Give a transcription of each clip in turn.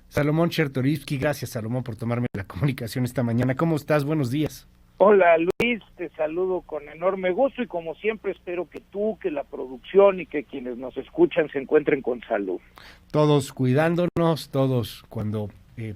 Salomón Chertorivsky, gracias Salomón por tomarme la comunicación esta mañana. ¿Cómo estás? Buenos días. Hola Luis, te saludo con enorme gusto y como siempre espero que tú, que la producción y que quienes nos escuchan se encuentren con salud. Todos cuidándonos, todos cuando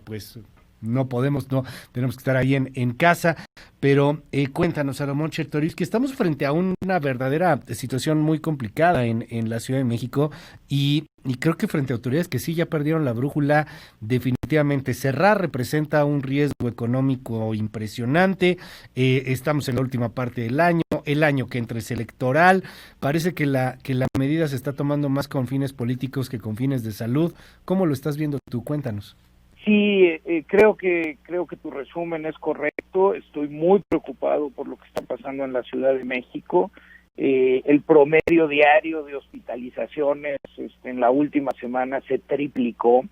pues no podemos, no tenemos que estar ahí en casa, pero cuéntanos Salomón Chertorivsky, estamos frente a una verdadera situación muy complicada en la Ciudad de México y creo que frente a autoridades que sí ya perdieron la brújula, definitivamente cerrar representa un riesgo económico impresionante. Estamos en la última parte del año, el año que entre es electoral. Parece que la medida se está tomando más con fines políticos que con fines de salud. ¿Cómo lo estás viendo tú? Cuéntanos. Sí, creo que tu resumen es correcto. Estoy muy preocupado por lo que está pasando en la Ciudad de México. El promedio diario de hospitalizaciones en la última semana se triplicó.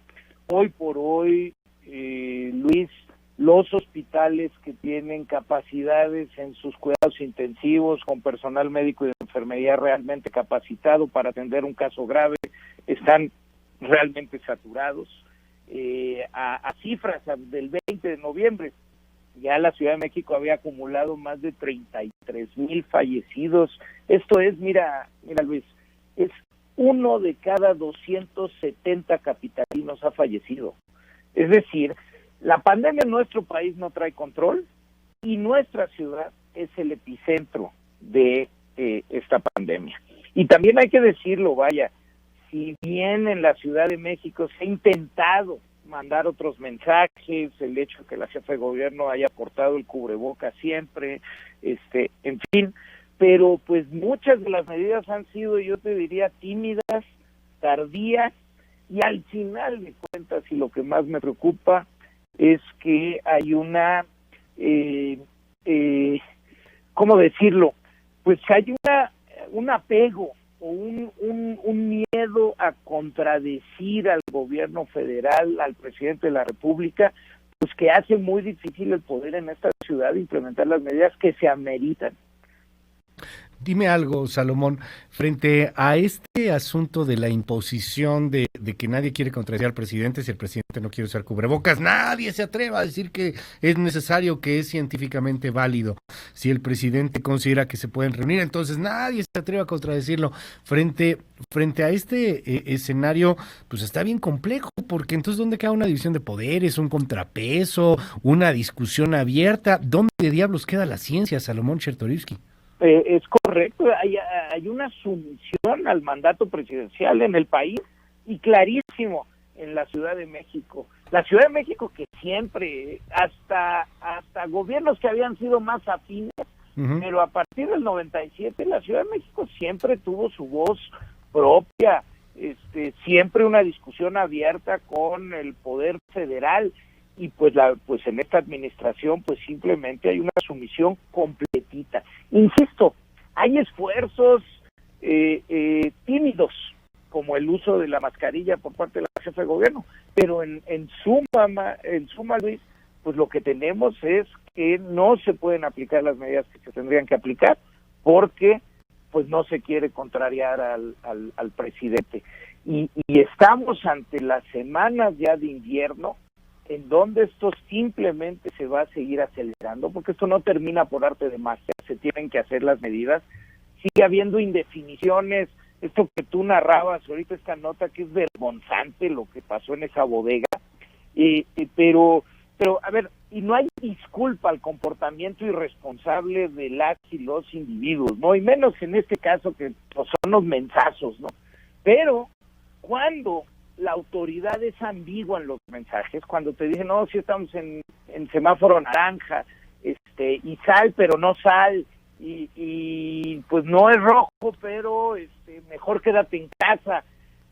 Hoy por hoy, Luis, los hospitales que tienen capacidades en sus cuidados intensivos con personal médico y de enfermería realmente capacitado para atender un caso grave están realmente saturados. A cifras del 20 de noviembre, ya la Ciudad de México había acumulado más de 33,000 fallecidos. Esto es, mira Luis, es uno de cada 270 capitalinos ha fallecido. Es decir, la pandemia en nuestro país no trae control y nuestra ciudad es el epicentro de esta pandemia. Y también hay que decirlo, vaya, si bien en la Ciudad de México se ha intentado mandar otros mensajes, el hecho de que la jefa de gobierno haya portado el cubrebocas siempre, en fin, pero pues muchas de las medidas han sido, yo te diría, tímidas, tardías, y al final de cuentas, y lo que más me preocupa, es que hay ¿cómo decirlo? Pues hay un apego o un miedo a contradecir al gobierno federal, al presidente de la República, pues que hace muy difícil el poder en esta ciudad implementar las medidas que se ameritan. Dime algo, Salomón, frente a este asunto de la imposición de que nadie quiere contradecir al presidente, si el presidente no quiere usar cubrebocas, nadie se atreva a decir que es necesario, que es científicamente válido. Si el presidente considera que se pueden reunir, entonces nadie se atreve a contradecirlo. Frente a este escenario, pues está bien complejo, porque entonces ¿dónde queda una división de poderes, un contrapeso, una discusión abierta? ¿Dónde diablos queda la ciencia, Salomón Chertorivsky? Es correcto, hay una sumisión al mandato presidencial en el país y clarísimo en la Ciudad de México. La Ciudad de México que siempre, hasta gobiernos que habían sido más afines, pero a partir del 97 la Ciudad de México siempre tuvo su voz propia, siempre una discusión abierta con el poder federal y pues en esta administración pues simplemente hay una sumisión completita. Insisto, hay esfuerzos tímidos como el uso de la mascarilla por parte de la jefa de gobierno, pero en suma Luis, pues lo que tenemos es que no se pueden aplicar las medidas que se tendrían que aplicar porque pues no se quiere contrariar al presidente y estamos ante las semanas ya de invierno en donde esto simplemente se va a seguir acelerando, porque esto no termina por arte de magia, se tienen que hacer las medidas, sigue habiendo indefiniciones, esto que tú narrabas ahorita, esta nota que es vergonzante lo que pasó en esa bodega, pero a ver, y no hay disculpa al comportamiento irresponsable de las y los individuos, ¿no? Y menos en este caso que pues, son los mensazos, ¿no? Pero cuando la autoridad es ambigua en los mensajes, cuando te dicen, no, si estamos en semáforo naranja, y sal, pero no sal, y pues no es rojo, pero mejor quédate en casa.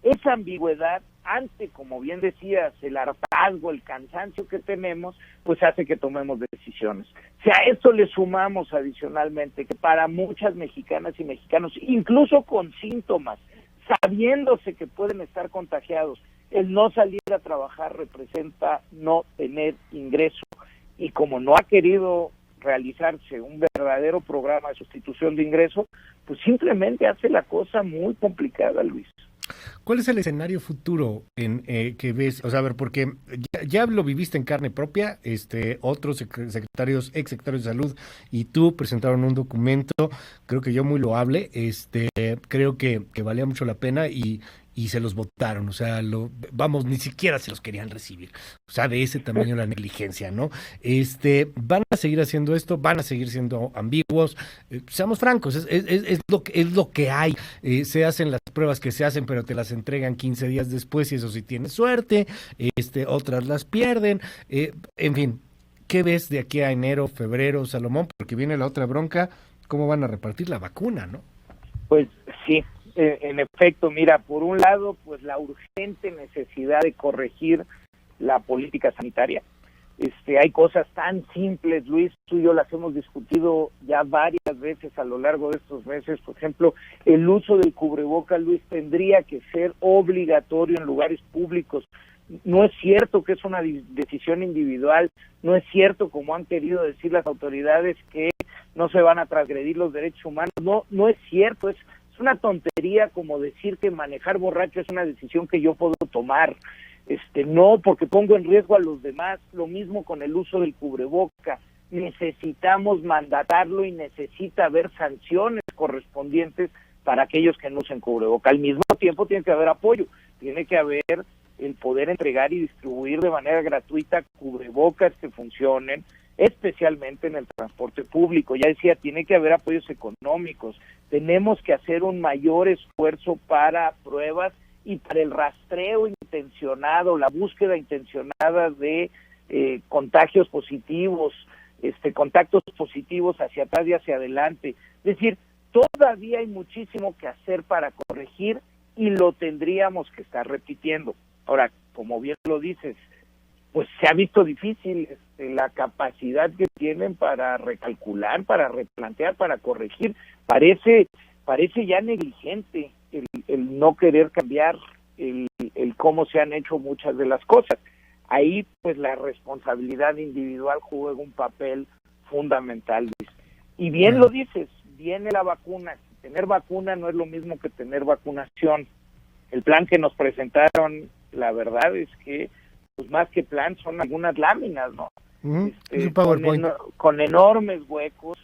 Esa ambigüedad, ante, como bien decías, el hartazgo, el cansancio que tenemos, pues hace que tomemos decisiones. Si a esto le sumamos adicionalmente que para muchas mexicanas y mexicanos, incluso con síntomas, sabiéndose que pueden estar contagiados, el no salir a trabajar representa no tener ingreso y como no ha querido realizarse un verdadero programa de sustitución de ingreso, pues simplemente hace la cosa muy complicada, Luis. ¿Cuál es el escenario futuro que ves? O sea, a ver, porque ya lo viviste en carne propia, otros secretarios, ex secretarios de salud y tú presentaron un documento, creo que yo muy loable, creo que valía mucho la pena y se los votaron, o sea, vamos, ni siquiera se los querían recibir. O sea, de ese tamaño la negligencia, ¿no? Van a seguir haciendo esto, van a seguir siendo ambiguos, seamos francos, es lo que hay. Se hacen las pruebas que se hacen, pero te las entregan 15 días después y eso sí tienes suerte, otras las pierden, en fin, ¿qué ves de aquí a enero, febrero, Salomón? Porque viene la otra bronca, ¿cómo van a repartir la vacuna, no? Pues sí, en efecto, mira, por un lado, pues la urgente necesidad de corregir la política sanitaria. Hay cosas tan simples, Luis, tú y yo las hemos discutido ya varias veces a lo largo de estos meses. Por ejemplo, el uso del cubreboca, Luis, tendría que ser obligatorio en lugares públicos. No es cierto que es una decisión individual, no es cierto, como han querido decir las autoridades, que no se van a transgredir los derechos humanos. No es cierto, es una tontería como decir que manejar borracho es una decisión que yo puedo tomar. No, porque pongo en riesgo a los demás. Lo mismo con el uso del cubreboca. Necesitamos mandatarlo y necesita haber sanciones correspondientes para aquellos que no usen cubreboca. Al mismo tiempo tiene que haber apoyo, tiene que haber el poder entregar y distribuir de manera gratuita cubrebocas que funcionen, especialmente en el transporte público. Ya decía, tiene que haber apoyos económicos. Tenemos que hacer un mayor esfuerzo para pruebas y para el rastreo intencionado, la búsqueda intencionada de contagios positivos, contactos positivos hacia atrás y hacia adelante. Es decir, todavía hay muchísimo que hacer para corregir y lo tendríamos que estar repitiendo. Ahora, como bien lo dices, pues se ha visto difícil la capacidad que tienen para recalcular, para replantear, para corregir. Parece ya negligente el no querer cambiar el cómo se han hecho muchas de las cosas. Ahí, pues, la responsabilidad individual juega un papel fundamental, Luis. Y bien lo dices, viene la vacuna. Tener vacuna no es lo mismo que tener vacunación. El plan que nos presentaron, la verdad es que, pues, más que plan, son algunas láminas, ¿no? Con enormes huecos.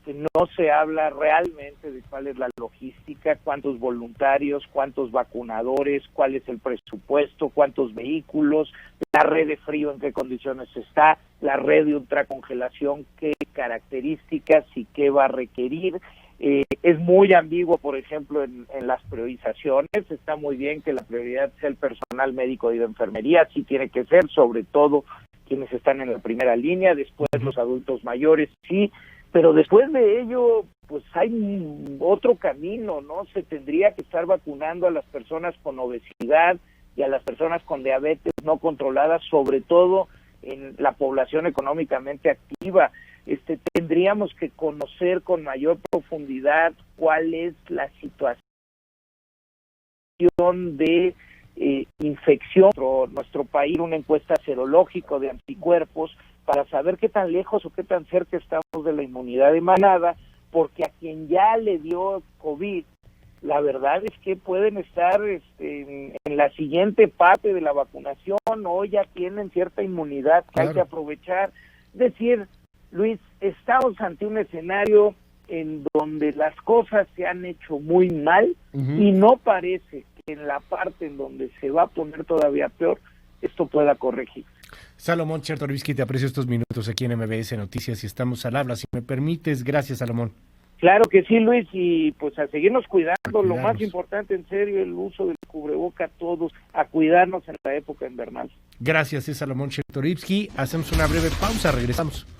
No se habla realmente de cuál es la logística, cuántos voluntarios, cuántos vacunadores, cuál es el presupuesto, cuántos vehículos, la red de frío, en qué condiciones está, la red de ultracongelación, qué características y qué va a requerir. Es muy ambiguo, por ejemplo, en las priorizaciones. Está muy bien que la prioridad sea el personal médico y de enfermería, sí tiene que ser, sobre todo quienes están en la primera línea, después los adultos mayores, sí, pero después de ello, pues hay otro camino, ¿no? Se tendría que estar vacunando a las personas con obesidad y a las personas con diabetes no controladas, sobre todo en la población económicamente activa. Tendríamos que conocer con mayor profundidad cuál es la situación de infección en nuestro país, una encuesta serológica de anticuerpos, para saber qué tan lejos o qué tan cerca estamos de la inmunidad de manada, porque a quien ya le dio COVID, la verdad es que pueden estar en la siguiente parte de la vacunación o ya tienen cierta inmunidad que hay que aprovechar. Es decir, Luis, estamos ante un escenario en donde las cosas se han hecho muy mal y no parece que en la parte en donde se va a poner todavía peor, esto pueda corregir. Salomón Chertorivsky, te aprecio estos minutos aquí en MBS Noticias y estamos al habla. Si me permites, gracias, Salomón. Claro que sí, Luis, y pues a seguirnos cuidando. Lo más importante, en serio, el uso del cubreboca, todos, a cuidarnos en la época invernal. Gracias, es Salomón Chertorivsky. Hacemos una breve pausa, regresamos.